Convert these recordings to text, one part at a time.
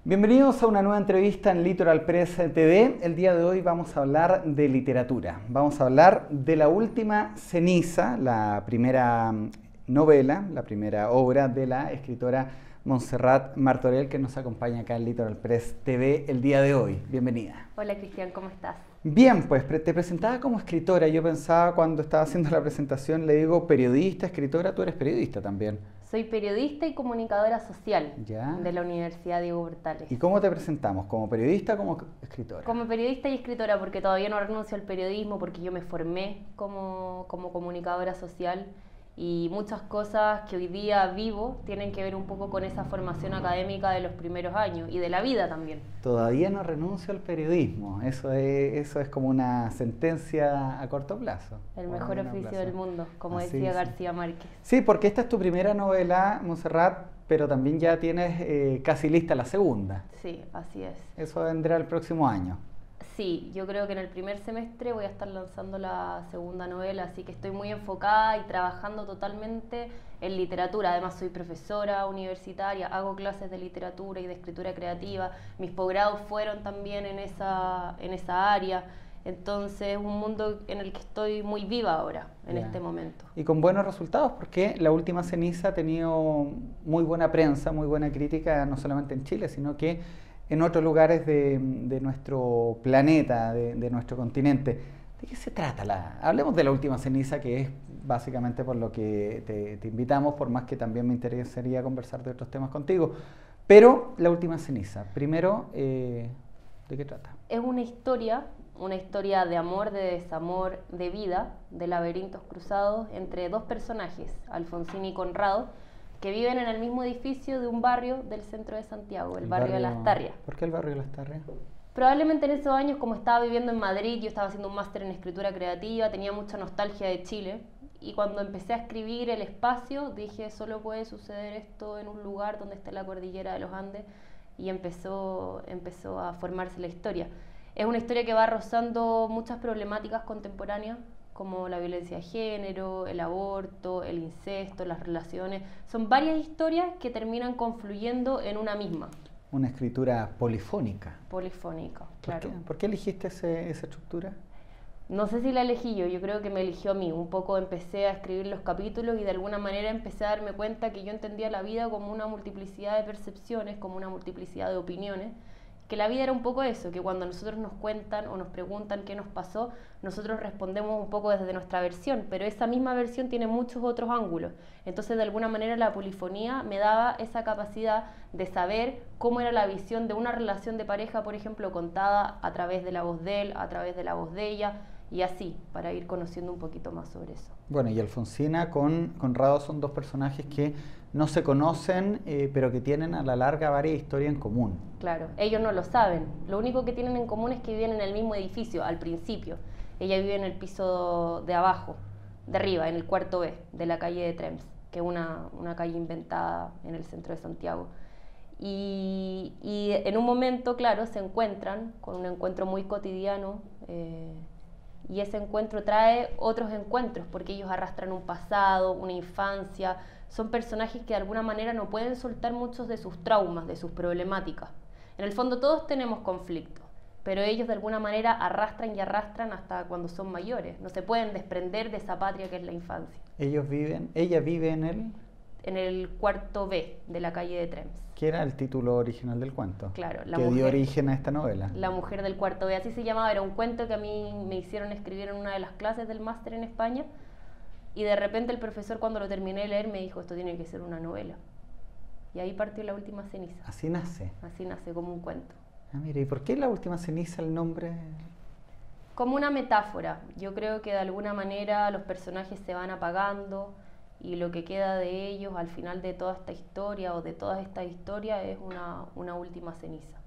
Bienvenidos a una nueva entrevista en Litoral Press TV. El día de hoy vamos a hablar de literatura. Vamos a hablar de La Última Ceniza, la primera novela, la primera obra de la escritora Montserrat Martorell, que nos acompaña acá en Litoral Press TV el día de hoy. Bienvenida. Hola Cristian, ¿cómo estás? Bien, pues te presentaba como escritora. Yo pensaba cuando estaba haciendo la presentación, le digo periodista, escritora, tú eres periodista también. Soy periodista y comunicadora social ¿Ya? de la Universidad Diego Portales. ¿Y cómo te presentamos? ¿Como periodista o como escritora? Como periodista y escritora, porque todavía no renuncio al periodismo, porque yo me formé como comunicadora social y muchas cosas que hoy día vivo tienen que ver un poco con esa formación académica de los primeros años y de la vida también. Todavía no renuncio al periodismo, eso es como una sentencia a corto plazo. El mejor oficio del mundo, como Así decía es. García Márquez. Sí, porque esta es tu primera novela, Montserrat, pero también ya tienes casi lista la segunda. Sí, así es. Eso vendrá el próximo año. Sí, yo creo que en el primer semestre voy a estar lanzando la segunda novela, así que estoy muy enfocada y trabajando totalmente en literatura. Además soy profesora universitaria, hago clases de literatura y de escritura creativa. Mis posgrados fueron también en esa área. Entonces es un mundo en el que estoy muy viva ahora, en este momento. Y con buenos resultados, porque La Última Ceniza ha tenido muy buena prensa, muy buena crítica, no solamente en Chile, sino que en otros lugares de nuestro planeta, de nuestro continente. ¿De qué se trata? Hablemos de La Última Ceniza, que es básicamente por lo que te invitamos, por más que también me interesaría conversar de otros temas contigo. Pero La Última Ceniza, primero, ¿de qué trata? Es una historia de amor, de desamor, de vida, de laberintos cruzados entre dos personajes, Alfonsín y Conrado, que viven en el mismo edificio de un barrio del centro de Santiago, el barrio de Lastarria. ¿Por qué el barrio de Lastarria? Probablemente en esos años, como estaba viviendo en Madrid, yo estaba haciendo un máster en escritura creativa, tenía mucha nostalgia de Chile, y cuando empecé a escribir El Espacio, dije, solo puede suceder esto en un lugar donde esté la cordillera de los Andes, y empezó a formarse la historia. Es una historia que va rozando muchas problemáticas contemporáneas, como la violencia de género, el aborto, el incesto, las relaciones. Son varias historias que terminan confluyendo en una misma. Una escritura polifónica. Polifónica, claro. ¿Por qué elegiste esa estructura? No sé si la elegí yo creo que me eligió a mí. Un poco empecé a escribir los capítulos y de alguna manera empecé a darme cuenta que yo entendía la vida como una multiplicidad de percepciones, como una multiplicidad de opiniones, que la vida era un poco eso, que cuando nosotros nos cuentan o nos preguntan qué nos pasó, nosotros respondemos un poco desde nuestra versión, pero esa misma versión tiene muchos otros ángulos. Entonces, de alguna manera, la polifonía me daba esa capacidad de saber cómo era la visión de una relación de pareja, por ejemplo, contada a través de la voz de él, a través de la voz de ella, y así, para ir conociendo un poquito más sobre eso. Bueno, y Alfonsina con Conrado son dos personajes que no se conocen, pero que tienen a la larga varias historias en común. Claro, ellos no lo saben. Lo único que tienen en común es que viven en el mismo edificio, al principio. Ella vive en el piso de abajo, de arriba, en el cuarto B, de la calle de Trems, que es una calle inventada en el centro de Santiago. Y en un momento, claro, se encuentran con un encuentro muy cotidiano, y ese encuentro trae otros encuentros, porque ellos arrastran un pasado, una infancia. Son personajes que de alguna manera no pueden soltar muchos de sus traumas, de sus problemáticas. En el fondo todos tenemos conflictos, pero ellos de alguna manera arrastran y arrastran hasta cuando son mayores. No se pueden desprender de esa patria que es la infancia. Ella vive en el cuarto B de la calle de Trems. ¿Qué era el título original del cuento? Claro, que dio origen a esta novela. La mujer del cuarto B, así se llamaba. Era un cuento que a mí me hicieron escribir en una de las clases del máster en España, y de repente el profesor, cuando lo terminé de leer, me dijo, esto tiene que ser una novela. Y ahí partió La Última Ceniza. Así nace. Así nace, como un cuento. Ah, mira, ¿y por qué La Última Ceniza el nombre? Como una metáfora. Yo creo que de alguna manera los personajes se van apagando y lo que queda de ellos al final de toda esta historia o de todas estas historias es una última ceniza.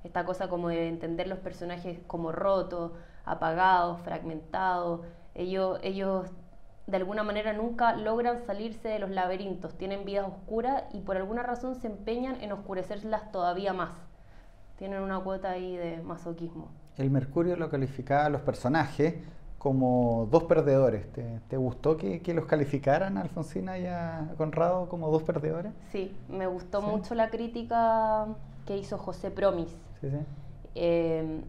Esta cosa como de entender los personajes como rotos, apagados, fragmentados. Ellos de alguna manera nunca logran salirse de los laberintos, tienen vidas oscuras y por alguna razón se empeñan en oscurecerlas todavía más. Tienen una cuota ahí de masoquismo. El Mercurio lo calificaba a los personajes como dos perdedores. ¿Te gustó que los calificaran a Alfonsina y a Conrado como dos perdedores? Sí, me gustó mucho la crítica que hizo José Promis. Sí, sí.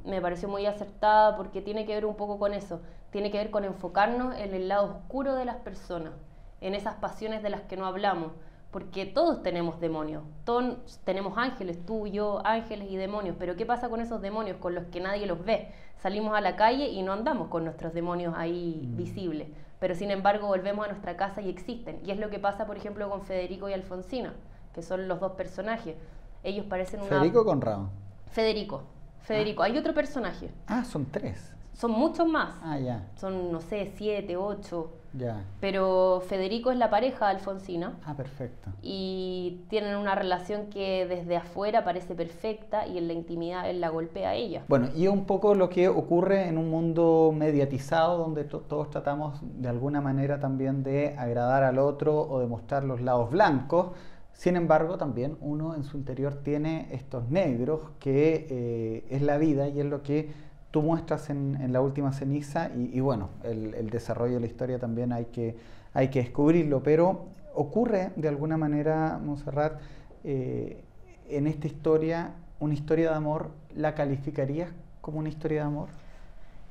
Me pareció muy acertada porque tiene que ver un poco con eso, tiene que ver con enfocarnos en el lado oscuro de las personas, en esas pasiones de las que no hablamos, porque todos tenemos demonios, todos tenemos ángeles, tú, yo, ángeles y demonios, pero ¿qué pasa con esos demonios con los que nadie los ve? Salimos a la calle y no andamos con nuestros demonios ahí visibles, pero sin embargo volvemos a nuestra casa y existen, y es lo que pasa por ejemplo con Federico y Alfonsina, que son los dos personajes. Ellos parecen una... ¿Federico o Conrado? Federico, hay otro personaje. Ah, son 3. Son muchos más. Ah, ya. Son, no sé, 7, 8. Ya. Pero Federico es la pareja de Alfonsina. Ah, perfecto. Y tienen una relación que desde afuera parece perfecta y en la intimidad él la golpea a ella. Bueno, y un poco lo que ocurre en un mundo mediatizado donde todos tratamos de alguna manera también de agradar al otro o de mostrar los lados blancos. Sin embargo, también uno en su interior tiene estos negros que es la vida y es lo que tú muestras en La Última Ceniza y bueno, el desarrollo de la historia también hay que descubrirlo, pero ocurre de alguna manera, Montserrat, en esta historia, una historia de amor, ¿la calificarías como una historia de amor?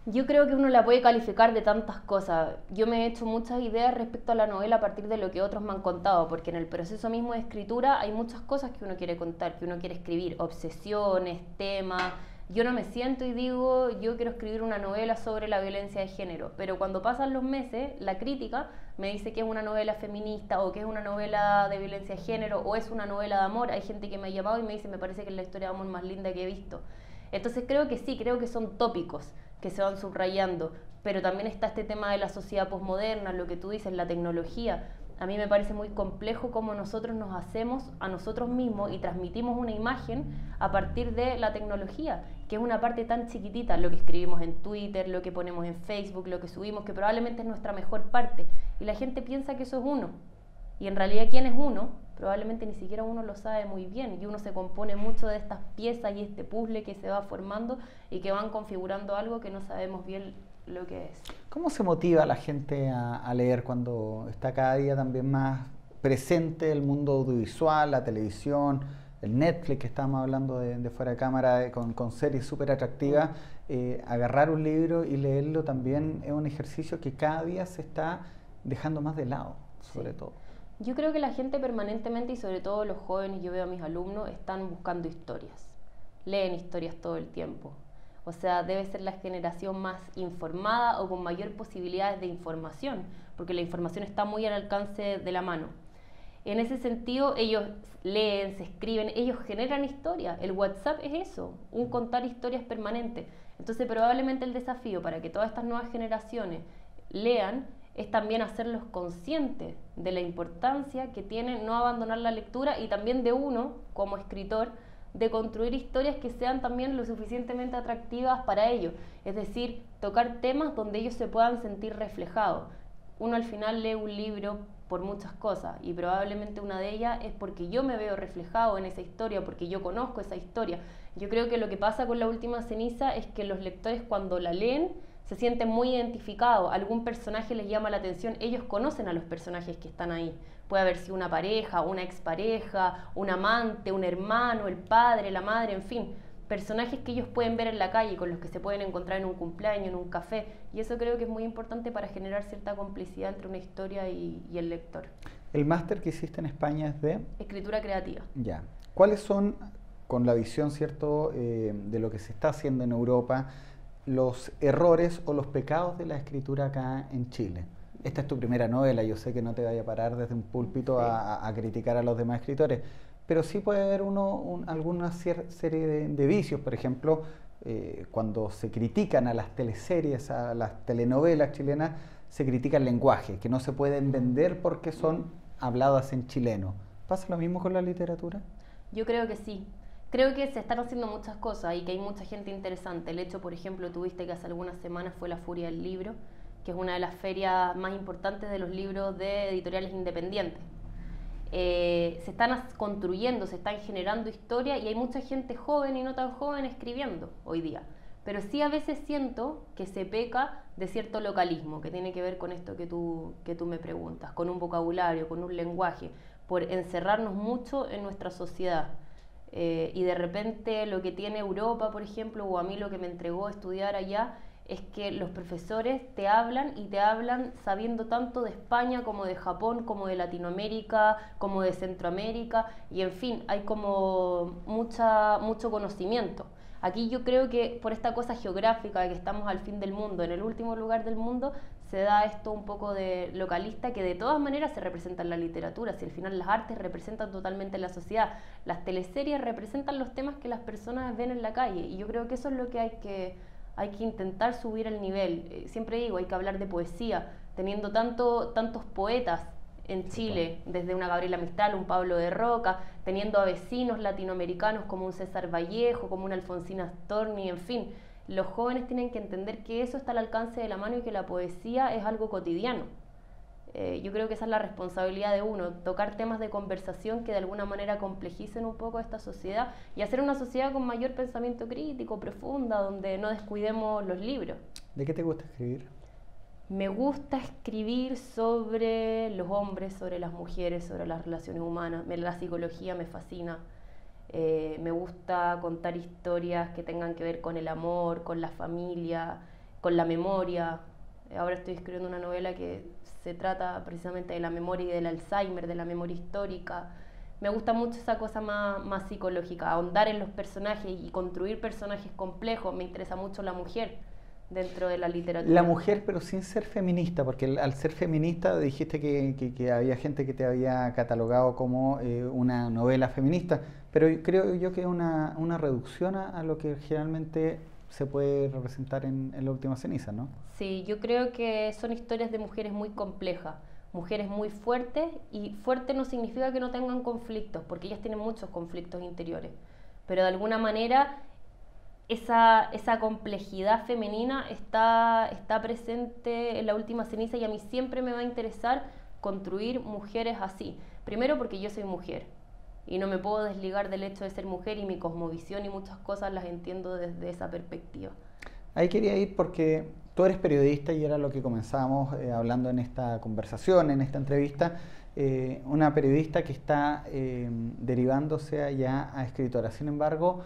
Yo creo que uno la puede calificar de tantas cosas. Yo me he hecho muchas ideas respecto a la novela a partir de lo que otros me han contado, porque en el proceso mismo de escritura hay muchas cosas que uno quiere contar, que uno quiere escribir, obsesiones, temas. Yo no me siento y digo, yo quiero escribir una novela sobre la violencia de género, pero cuando pasan los meses, la crítica me dice que es una novela feminista o que es una novela de violencia de género o es una novela de amor. Hay gente que me ha llamado y me dice, me parece que es la historia de amor más linda que he visto. Entonces creo que sí, creo que son tópicos que se van subrayando, pero también está este tema de la sociedad posmoderna, lo que tú dices, la tecnología. A mí me parece muy complejo cómo nosotros nos hacemos a nosotros mismos y transmitimos una imagen a partir de la tecnología, que es una parte tan chiquitita, lo que escribimos en Twitter, lo que ponemos en Facebook, lo que subimos, que probablemente es nuestra mejor parte, y la gente piensa que eso es uno, y en realidad ¿quién es uno? Probablemente ni siquiera uno lo sabe muy bien, y uno se compone mucho de estas piezas y este puzzle que se va formando y que van configurando algo que no sabemos bien lo que es. ¿Cómo se motiva a la gente a leer cuando está cada día también más presente el mundo audiovisual, la televisión, el Netflix que estábamos hablando de fuera de cámara, con series súper atractivas? Agarrar un libro y leerlo también es un ejercicio que cada día se está dejando más de lado, sobre todo. Yo creo que la gente permanentemente, y sobre todo los jóvenes, yo veo a mis alumnos, están buscando historias, leen historias todo el tiempo. O sea, debe ser la generación más informada o con mayor posibilidades de información, porque la información está muy al alcance de la mano. En ese sentido, ellos leen, se escriben, ellos generan historias. El WhatsApp es eso, un contar historias permanente. Entonces, probablemente el desafío para que todas estas nuevas generaciones lean es también hacerlos conscientes de la importancia que tiene no abandonar la lectura y también de uno, como escritor, de construir historias que sean también lo suficientemente atractivas para ellos, es decir, tocar temas donde ellos se puedan sentir reflejados. Uno al final lee un libro por muchas cosas y probablemente una de ellas es porque yo me veo reflejado en esa historia, porque yo conozco esa historia. Yo creo que lo que pasa con La Última Ceniza es que los lectores cuando la leen se sienten muy identificados, algún personaje les llama la atención, ellos conocen a los personajes que están ahí. Puede haber sido una pareja, una expareja, un amante, un hermano, el padre, la madre, en fin, personajes que ellos pueden ver en la calle, con los que se pueden encontrar en un cumpleaños, en un café, y eso creo que es muy importante para generar cierta complicidad entre una historia y el lector. ¿El máster que hiciste en España es de? Escritura creativa. Ya. ¿Cuáles son, con la visión, cierto, de lo que se está haciendo en Europa, los errores o los pecados de la escritura acá en Chile? Esta es tu primera novela, yo sé que no te vaya a parar desde un púlpito a criticar a los demás escritores, pero sí puede haber alguna serie de vicios. Por ejemplo, cuando se critican a las teleseries, a las telenovelas chilenas, se critica el lenguaje, que no se pueden vender porque son habladas en chileno. ¿Pasa lo mismo con la literatura? Yo creo que sí. Creo que se están haciendo muchas cosas y que hay mucha gente interesante. El hecho, por ejemplo, tuviste que hace algunas semanas fue la Furia del Libro, que es una de las ferias más importantes de los libros de editoriales independientes. Se están construyendo, se están generando historias y hay mucha gente joven y no tan joven escribiendo hoy día. Pero sí a veces siento que se peca de cierto localismo, que tiene que ver con esto que tú me preguntas, con un vocabulario, con un lenguaje, por encerrarnos mucho en nuestra sociedad. Y de repente lo que tiene Europa, por ejemplo, o a mí lo que me entregó estudiar allá, es que los profesores te hablan y te hablan sabiendo tanto de España como de Japón, como de Latinoamérica, como de Centroamérica, y en fin, hay como mucho conocimiento. Aquí yo creo que por esta cosa geográfica de que estamos al fin del mundo, en el último lugar del mundo, se da esto un poco de localista que de todas maneras se representa en la literatura, si al final las artes representan totalmente la sociedad, las teleseries representan los temas que las personas ven en la calle, y yo creo que eso es lo que hay que intentar subir el nivel. Siempre digo, hay que hablar de poesía, teniendo tantos poetas en Chile, desde una Gabriela Mistral, un Pablo de Roca, teniendo a vecinos latinoamericanos como un César Vallejo, como una Alfonsina Storni, en fin. Los jóvenes tienen que entender que eso está al alcance de la mano y que la poesía es algo cotidiano. Yo creo que esa es la responsabilidad de uno, tocar temas de conversación que de alguna manera complejicen un poco esta sociedad y hacer una sociedad con mayor pensamiento crítico, profunda, donde no descuidemos los libros. ¿De qué te gusta escribir? Me gusta escribir sobre los hombres, sobre las mujeres, sobre las relaciones humanas. La psicología me fascina. Me gusta contar historias que tengan que ver con el amor, con la familia, con la memoria. Ahora estoy escribiendo una novela que se trata precisamente de la memoria y del Alzheimer, de la memoria histórica. Me gusta mucho esa cosa más psicológica, ahondar en los personajes y construir personajes complejos. Me interesa mucho la mujer dentro de la literatura. La mujer, pero sin ser feminista, porque al ser feminista dijiste que había gente que te había catalogado como una novela feminista, pero creo yo que es una reducción a lo que generalmente se puede representar en La última ceniza, ¿no? Sí, yo creo que son historias de mujeres muy complejas, mujeres muy fuertes, y fuerte no significa que no tengan conflictos, porque ellas tienen muchos conflictos interiores, pero de alguna manera esa complejidad femenina está presente en La última ceniza, y a mí siempre me va a interesar construir mujeres así. Primero porque yo soy mujer y no me puedo desligar del hecho de ser mujer, y mi cosmovisión y muchas cosas las entiendo desde esa perspectiva. Ahí quería ir porque tú eres periodista y era lo que comenzábamos hablando en esta conversación, en esta entrevista, una periodista que está derivándose ya a escritora. Sin embargo,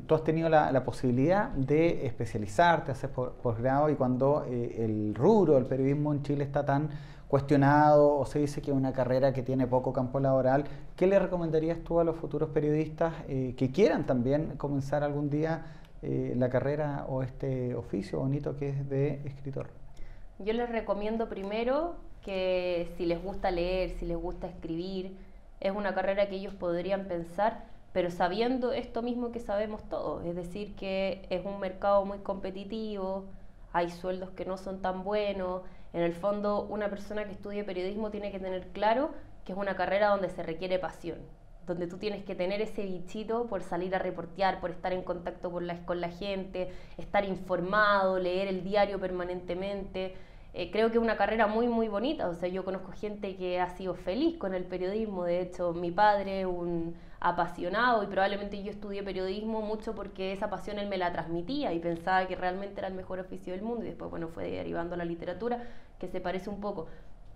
tú has tenido la posibilidad de especializarte, hacer posgrado, y cuando el rubro del periodismo en Chile está tan cuestionado o se dice que es una carrera que tiene poco campo laboral, ¿qué le recomendarías tú a los futuros periodistas que quieran también comenzar algún día la carrera o este oficio bonito que es de escritor? Yo les recomiendo primero que si les gusta leer, si les gusta escribir, es una carrera que ellos podrían pensar, pero sabiendo esto mismo que sabemos todos, es decir, que es un mercado muy competitivo, hay sueldos que no son tan buenos. En el fondo, una persona que estudie periodismo tiene que tener claro que es una carrera donde se requiere pasión, donde tú tienes que tener ese bichito por salir a reportear, por estar en contacto con la gente, estar informado, leer el diario permanentemente. Creo que es una carrera muy, muy bonita. O sea, yo conozco gente que ha sido feliz con el periodismo. De hecho, mi padre, un apasionado, y probablemente yo estudié periodismo mucho porque esa pasión él me la transmitía y pensaba que realmente era el mejor oficio del mundo, y después, bueno, fue derivando a la literatura, que se parece un poco.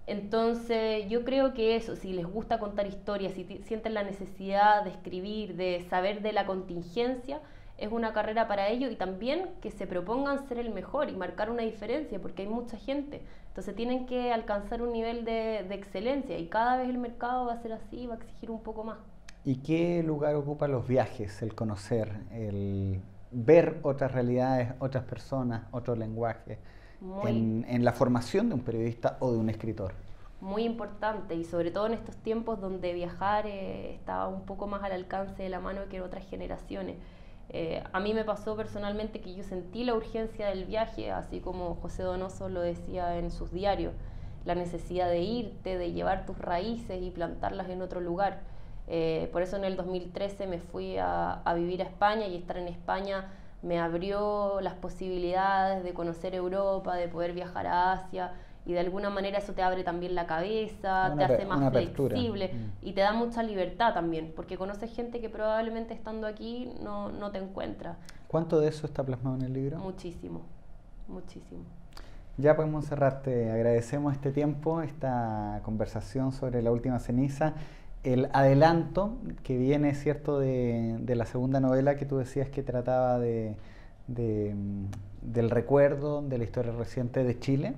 Entonces, yo creo que eso, si les gusta contar historias, si sienten la necesidad de escribir, de saber de la contingencia, es una carrera para ellos, y también que se propongan ser el mejor y marcar una diferencia, porque hay mucha gente. Entonces tienen que alcanzar un nivel de excelencia, y cada vez el mercado va a ser así, va a exigir un poco más. ¿Y qué lugar ocupan los viajes, el conocer, el ver otras realidades, otras personas, otro lenguaje, en la formación de un periodista o de un escritor? Muy importante, y sobre todo en estos tiempos donde viajar está un poco más al alcance de la mano que en otras generaciones. A mí me pasó personalmente que yo sentí la urgencia del viaje, así como José Donoso lo decía en sus diarios, la necesidad de irte, de llevar tus raíces y plantarlas en otro lugar. Por eso en el 2013 me fui a vivir a España, y estar en España me abrió las posibilidades de conocer Europa, de poder viajar a Asia, y de alguna manera eso te abre también la cabeza, te hace más flexible y te da mucha libertad también, porque conoces gente que probablemente estando aquí no te encuentra. ¿Cuánto de eso está plasmado en el libro? Muchísimo, muchísimo. Ya podemos cerrar, te agradecemos este tiempo, esta conversación sobre La última ceniza. el adelanto que viene, ¿cierto?, de la segunda novela que tú decías que trataba del recuerdo, de la historia reciente de Chile.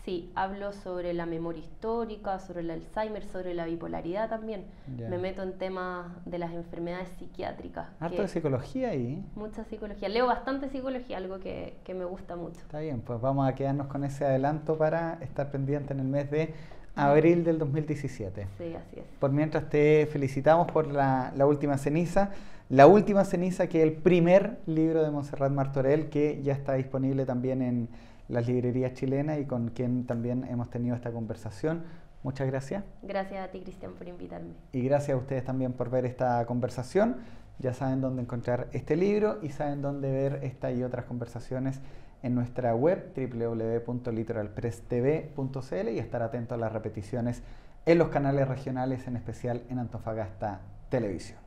Sí, hablo sobre la memoria histórica, sobre el Alzheimer, sobre la bipolaridad también. Ya. Me meto en temas de las enfermedades psiquiátricas. Harto de psicología ahí. Mucha psicología. Leo bastante psicología, algo que me gusta mucho. Está bien, pues vamos a quedarnos con ese adelanto para estar pendiente en el mes de abril del 2017. Sí, así es. Por mientras te felicitamos por la última ceniza. La última ceniza, que es el primer libro de Montserrat Martorell, que ya está disponible también en las librerías chilenas y con quien también hemos tenido esta conversación. Muchas gracias. Gracias a ti, Cristian, por invitarme. Y gracias a ustedes también por ver esta conversación. Ya saben dónde encontrar este libro y saben dónde ver esta y otras conversaciones en nuestra web www.litoralpresstv.cl y estar atentos a las repeticiones en los canales regionales, en especial en Antofagasta Televisión.